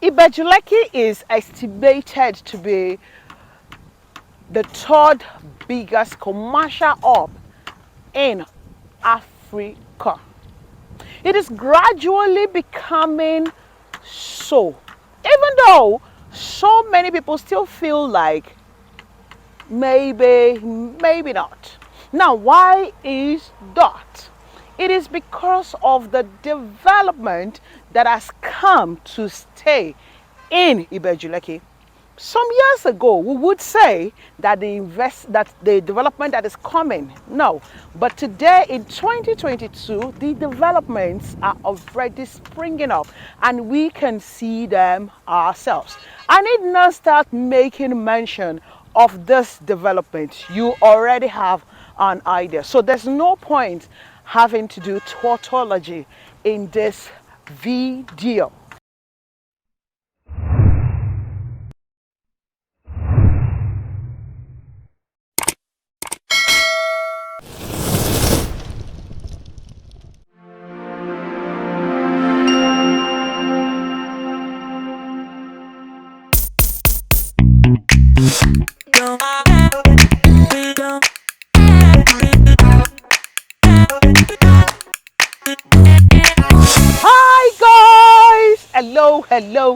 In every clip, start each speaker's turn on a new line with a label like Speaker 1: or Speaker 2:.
Speaker 1: Ibeju-Lekki is estimated to be the third biggest commercial hub in Africa. It is gradually becoming so, even though so many people still feel like maybe not. Now, why is that? It is because of the development that has come to stay in Ibeju-Lekki. Some years ago, we would say that the development that is coming, no. But today in 2022, the developments are already springing up and we can see them ourselves. I need not start making mention of this development. You already have an idea. So there's no point having to do tautology in this video.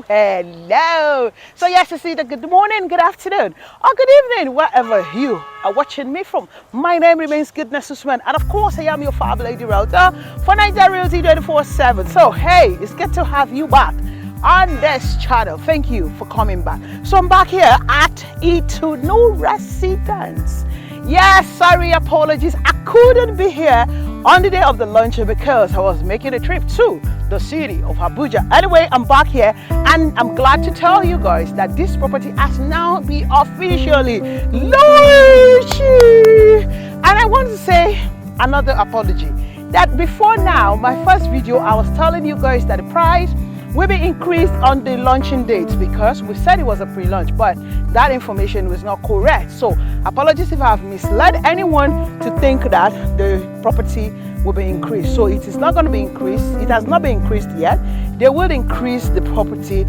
Speaker 1: Hello. So yes, you see the good morning, good afternoon, or good evening, wherever you are watching me from. My name remains Goodness Usman, and of course I am your Fab Lady Router for Nigeria Realty 24/7. So hey, it's good to have you back on this channel. Thank you for coming back. So I'm back here at Itunu Residence. Yes, sorry, apologies, I couldn't be here on the day of the launching because I was making a trip to the city of Abuja. Anyway, I'm back here and I'm glad to tell you guys that this property has now been officially launched. And I want to say another apology that before now, my first video, I was telling you guys that the price will be increased on the launching date because we said it was a pre-launch, but that information was not correct. So apologies if I have misled anyone to think that the property will be increased. So it is not going to be increased. It has not been increased yet. They will increase the property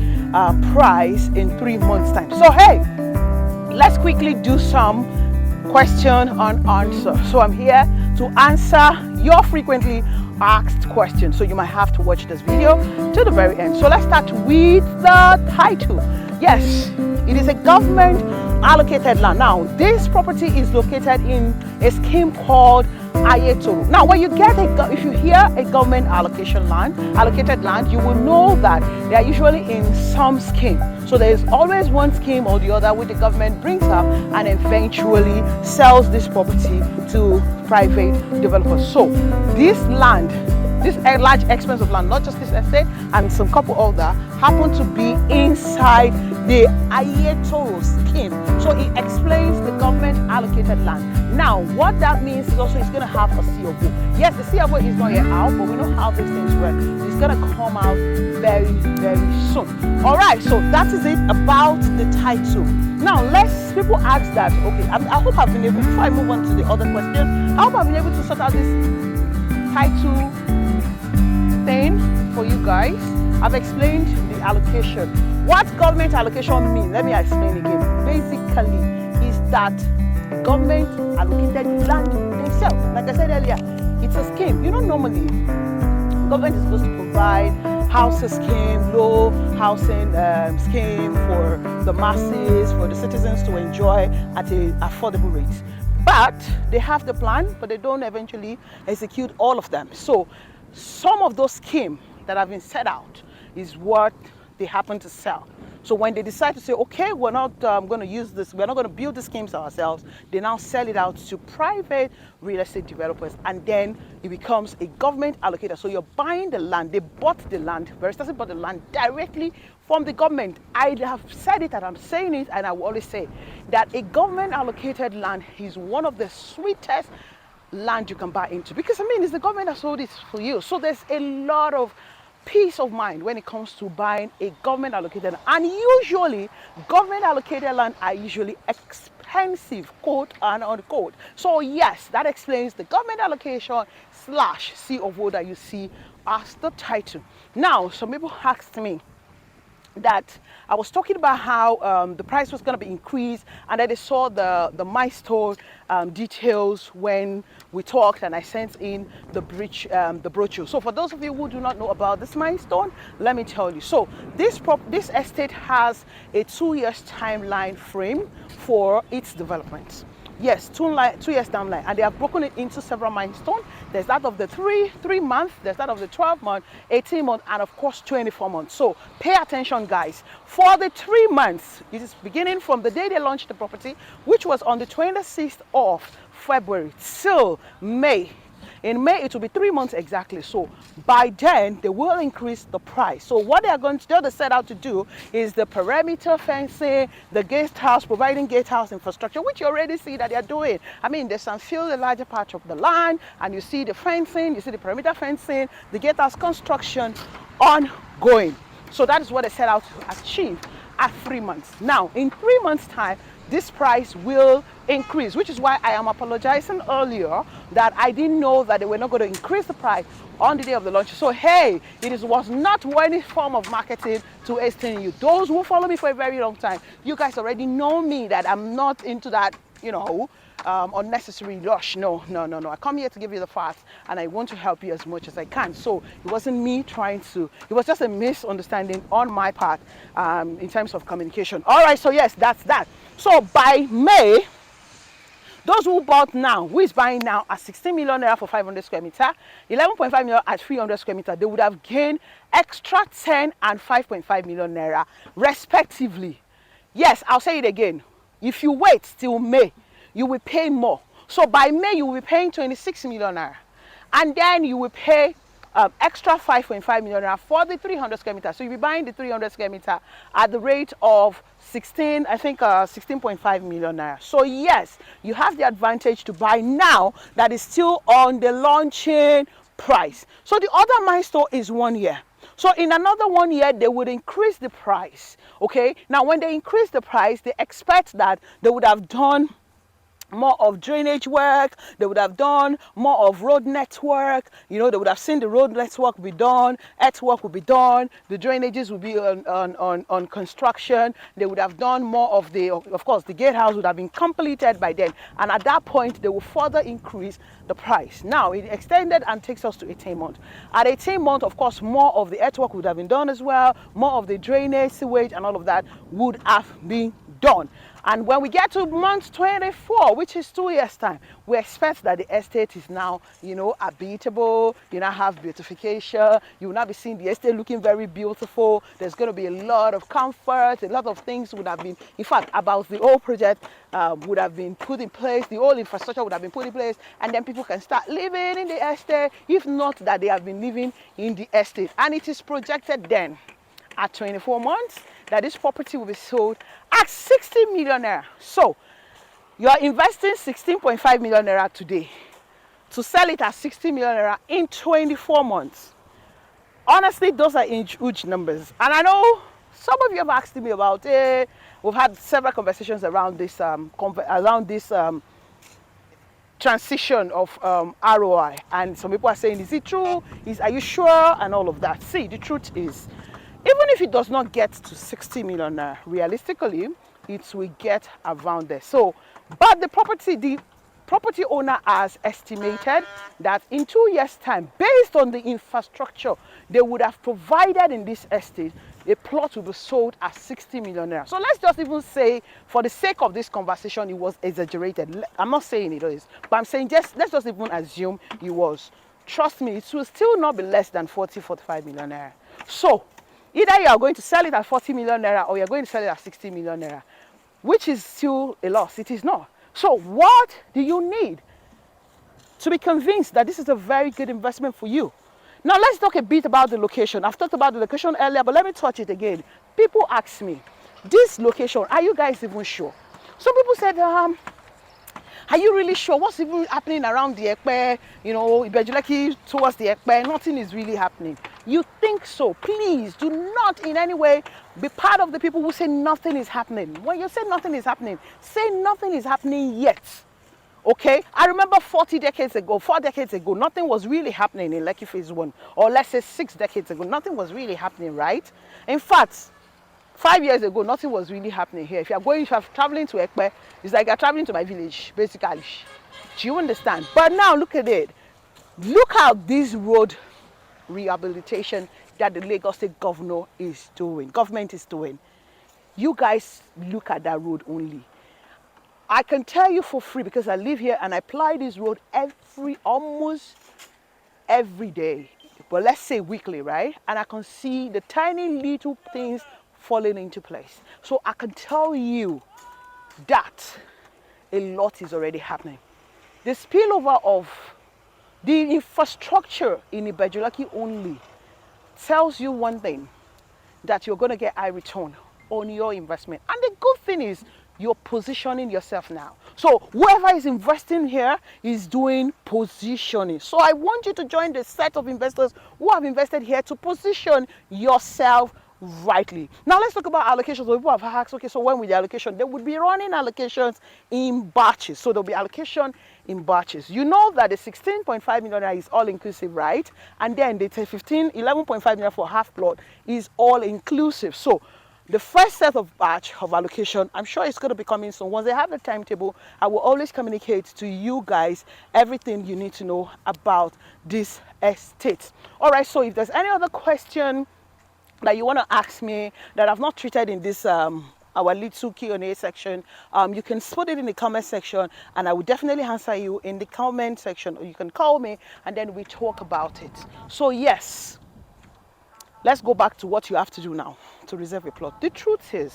Speaker 1: price in 3 months time. So hey, let's quickly do some question and answer. So I'm here to answer your frequently asked questions. So you might have to watch this video to the very end. So let's start with the title. Yes, it is a government allocated land. Now, this property is located in a scheme called Aiyetoro. Now, when you get if you hear a government allocated land, you will know that they are usually in some scheme. So there is always one scheme or the other which the government brings up and eventually sells this property to private developers. So this land, this large expanse of land, not just this estate and some couple other, happen to be inside the Aiyetoro scheme. So it explains the government allocated land. Now, what that means is also it's going to have a CofO. Yes, the CofO is not yet out, but we know how these things work. It's going to come out very, very soon. All right, so that is it about the title. Now, people ask that, okay, I hope I've been able, before I move on to the other questions, I hope I've been able to sort out this title thing for you guys. I've explained the allocation. What government allocation means, let me explain again. Basically, is that government allocated land themselves. Like I said earlier, it's a scheme. You know, normally, government is supposed to provide housing scheme, low housing scheme for the masses, for the citizens to enjoy at an affordable rate. But they have the plan, but they don't eventually execute all of them. So some of those schemes that have been set out is what they happen to sell. So when they decide to say, okay, we're not going to use this, we're not going to build the schemes ourselves, they now sell it out to private real estate developers, and then it becomes a government allocator. So you're buying the land, they bought the land, Veristas bought the land directly from the government. I have said it and I'm saying it, and I will always say that a government allocated land is one of the sweetest land you can buy into, because I mean, it's the government that sold it for you. So there's a lot of peace of mind when it comes to buying a government allocated, and usually government allocated land are usually expensive, quote and unquote. So yes, that explains the government allocation / CofO that you see as the title. Now, some people asked me that I was talking about how the price was going to be increased, and then they saw the milestone details when we talked, and I sent in the brochure. So for those of you who do not know about this milestone, let me tell you. So this estate has a 2 years timeline frame for its development. Yes, 2 years timeline, and they have broken it into several milestones. There's that of the three month, there's that of the 12-month, 18-month, and of course 24 months. So pay attention, guys. For the 3 months, it is beginning from the day they launched the property, which was on the 26th of February, till May. In May, it will be 3 months exactly. So by then, they will increase the price. So what they are going to do, they set out to do, is the perimeter fencing, the gatehouse, providing gatehouse infrastructure, which you already see that they are doing. I mean, there's some field, a larger part of the land, and you see the fencing, you see the perimeter fencing, the gatehouse construction ongoing. So that is what they set out to achieve at 3 months. Now, in 3 months' time, this price will increase, which is why I am apologizing earlier that I didn't know that they were not going to increase the price on the day of the launch. So hey, was not any form of marketing to hasten you. Those who follow me for a very long time, you guys already know me that I'm not into that, unnecessary rush. No. I come here to give you the facts, and I want to help you as much as I can. So it wasn't me trying to, it was just a misunderstanding on my part in terms of communication. All right, so yes, that's that. So by May, those who bought now, who is buying now at 16 million naira for 500 square meter, 11.5 million at 300 square meter, they would have gained extra 10 and 5.5 million naira respectively. Yes, I'll say it again. If you wait till May, you will pay more. So by May, you will be paying 26 million naira. And then you will pay extra 5.5 million naira for the 300 square meter. So you'll be buying the 300 square meter at the rate of 16.5 million naira. So yes, you have the advantage to buy now that is still on the launching price. So the other milestone is 1 year. So in another 1 year, they would increase the price. Okay, now when they increase the price, they expect that they would have done more of drainage work, they would have done more of road network, they would have seen the road network be done, earthwork will be done, the drainages will be on construction, they would have done more of of course, the gatehouse would have been completed by then, and at that point, they will further increase the price. Now, it extended and takes us to 18 months. At 18 months, of course, more of the earthwork would have been done as well, more of the drainage, sewage, and all of that would have been done. And when we get to month 24, which is 2 years time, we expect that the estate is now, habitable. You now have beautification. You will now be seeing the estate looking very beautiful. There's going to be a lot of comfort. A lot of things would have been, in fact, about the whole project would have been put in place. The whole infrastructure would have been put in place. And then people can start living in the estate, if not that they have been living in the estate. And it is projected then at 24 months that this property will be sold at 60 million naira. So you are investing 16.5 million naira today to sell it at 60 million naira in 24 months. Honestly, those are huge numbers. And I know some of you have asked me about it. We've had several conversations around this transition of ROI, and some people are saying, is it true? Are you sure? And all of that. See, the truth is, even if it does not get to 60 million, realistically, it will get around there. So, but the property owner has estimated that in 2 years' time, based on the infrastructure they would have provided in this estate, a plot will be sold at 60 million naira. So let's just even say, for the sake of this conversation, it was exaggerated. I'm not saying it is, but I'm saying let's just even assume it was. Trust me, it will still not be less than 45 million naira. So either you are going to sell it at 40 million naira or you are going to sell it at 60 million naira, which is still a loss. It is not. So what do you need to be convinced that this is a very good investment for you? Now let's talk a bit about the location. I've talked about the location earlier, but let me touch it again. People ask me, this location, are you guys even sure? Some people said, are you really sure? What's even happening around the Ekpe, Ibeju-Lekki towards the Ekpe? Nothing is really happening. You think so? Please do not in any way be part of the people who say nothing is happening. When you say nothing is happening, say nothing is happening yet. Okay? I remember 4 decades ago, nothing was really happening in Lekki Phase 1. Or let's say 6 decades ago, nothing was really happening, right? In fact, 5 years ago, nothing was really happening here. If you're traveling to Epe, it's like you're traveling to my village, basically. Do you understand? But now look at it. Look at this road rehabilitation that the Lagos State government is doing. You guys look at that road only. I can tell you for free because I live here and I ply this road almost every day. But let's say weekly, right? And I can see the tiny little things falling into place. So I can tell you that a lot is already happening. The spillover of the infrastructure in Ibeju-Lekki only tells you one thing, that you're going to get high return on your investment. And the good thing is you're positioning yourself now. So whoever is investing here is doing positioning. So I want you to join the set of investors who have invested here to position yourself rightly. Now let's talk about allocations. So people have asked, okay, so when with the allocation? They would be running allocations in batches. So there'll be allocation in batches. You know that the 16.5 million is all inclusive, right? And then the 11.5 million for half plot is all inclusive. So the first set of batch of allocation, I'm sure it's going to be coming soon. Once they have the timetable, I will always communicate to you guys everything you need to know about this estate. All right, so if there's any other question that you want to ask me that I've not treated in this our little Q&A section, you can put it in the comment section and I will definitely answer you in the comment section, or you can call me and then we talk about it. So yes, let's go back to what you have to do now to reserve a plot. The truth is,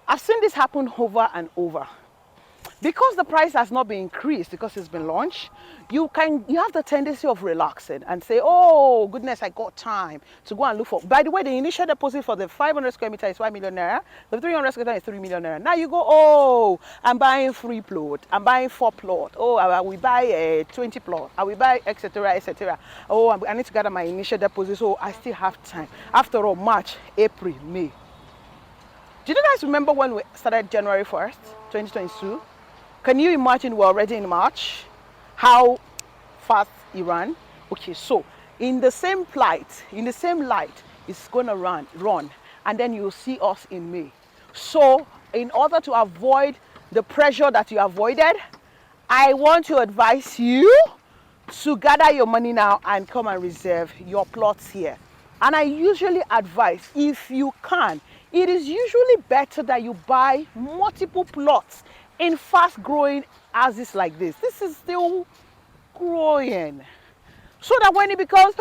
Speaker 1: I've seen this happen over and over. Because the price has not been increased because it's been launched, you have the tendency of relaxing and say, oh goodness, I got time to go and look for. By the way, the initial deposit for the 500 square meter is 5 million naira, the 300 square meter is 3 million naira. Now you go, oh, I'm buying 3 plot, I'm buying 4 plot, oh, I will buy a 20 plot, I will buy etc etc. Oh, I need to gather my initial deposit, so I still have time. After all, March, April, May. Do you guys remember when we started January 1st, 2022? Can you imagine we're already in March? How fast it ran? Okay, so in the same light, it's gonna run, and then you'll see us in May. So in order to avoid the pressure that you avoided, I want to advise you to gather your money now and come and reserve your plots here. And I usually advise, if you can, it is usually better that you buy multiple plots in fast-growing houses like this. This is still growing. So that when it becomes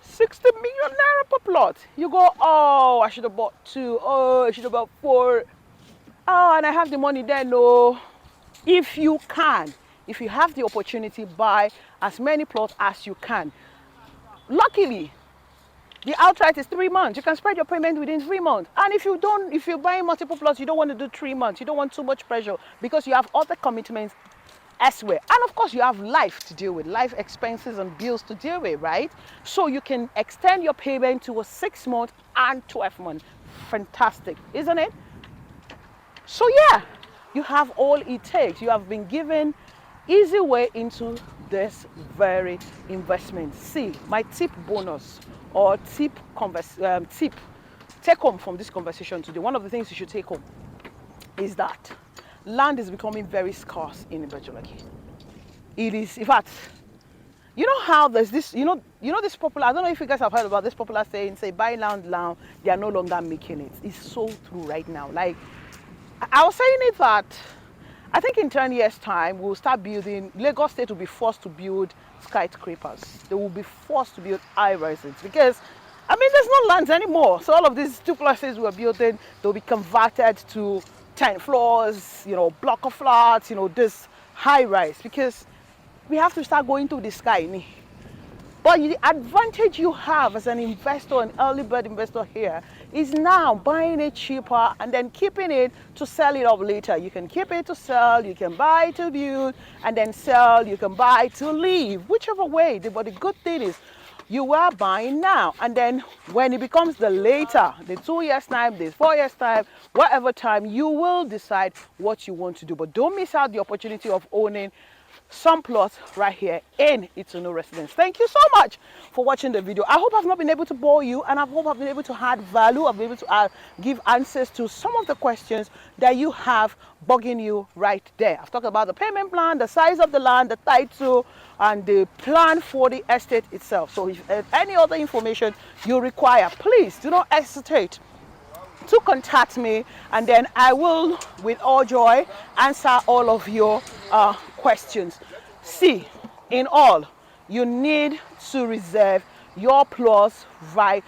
Speaker 1: 60 million naira per plot, you go, oh, I should have bought 2. Oh, I should have bought 4. Oh, and I have the money there. No. If you can, if you have the opportunity, buy as many plots as you can. Luckily, the outright is 3 months. You can spread your payment within 3 months. And if you're buying multiple plots, you don't want to do 3 months. You don't want too much pressure because you have other commitments elsewhere. And of course, you have life to deal with, life expenses and bills to deal with, right? So you can extend your payment to a 6 month and 12 months. Fantastic, isn't it? So yeah, you have all it takes. You have been given easy way into this very investment. See, my tip bonus or tip take home from this conversation today. One of the things you should take home is that land is becoming very scarce in Ibeju-Lekki. It is, in fact, you know how there's this, you know this popular, I don't know if you guys have heard about this popular saying, say buy land now, they are no longer making it. It's so true right now. Like, I was saying it that I think in 10 years time, we'll start building, Lagos State will be forced to build skyscrapers. They will be forced to build high-rises because, I mean, there's no lands anymore. So all of these 2 places we're building, they'll be converted to 10 floors, block of flats, this high-rise because we have to start going to the sky. But the advantage you have as an investor, an early bird investor here, is now buying it cheaper and then keeping it to sell it off later. You can keep it to sell, you can buy to build, and then sell, you can buy to leave, whichever way. But the good thing is you are buying now. And then when it becomes the later, the 2 years time, the 4 years time, whatever time, you will decide what you want to do. But don't miss out the opportunity of owning some plots right here in Itunu Residence. Thank you so much for watching the video. I hope I've not been able to bore you, and I hope I've been able to add value. I've been able to give answers to some of the questions that you have bugging you right there. I've talked about the payment plan, the size of the land, the title, and the plan for the estate itself. So if any other information you require, please do not hesitate to contact me, and then I will, with all joy, answer all of your questions. See, in all, you need to reserve your plots right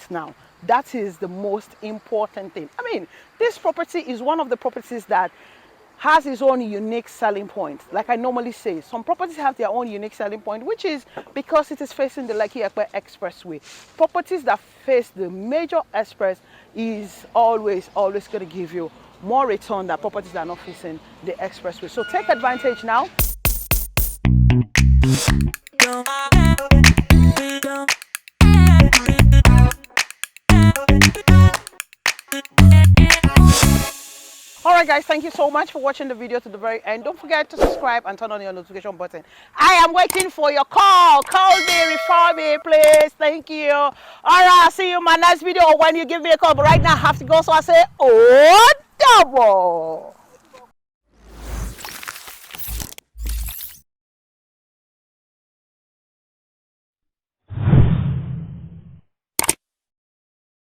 Speaker 1: now. That is the most important thing. I mean, this property is one of the properties that has its own unique selling point. Like I normally say, some properties have their own unique selling point, which is because it is facing the Lekki-Epe Expressway. Properties that face the major express is always going to give you more return than properties that are not facing the expressway. So take advantage now. Alright guys, thank you so much for watching the video to the very end. Don't forget to subscribe and turn on your notification button. I am waiting for your call. Call me, refer me, please. Thank you. Alright, I'll see you in my next video when you give me a call. But right now I have to go, so I say, oh, double.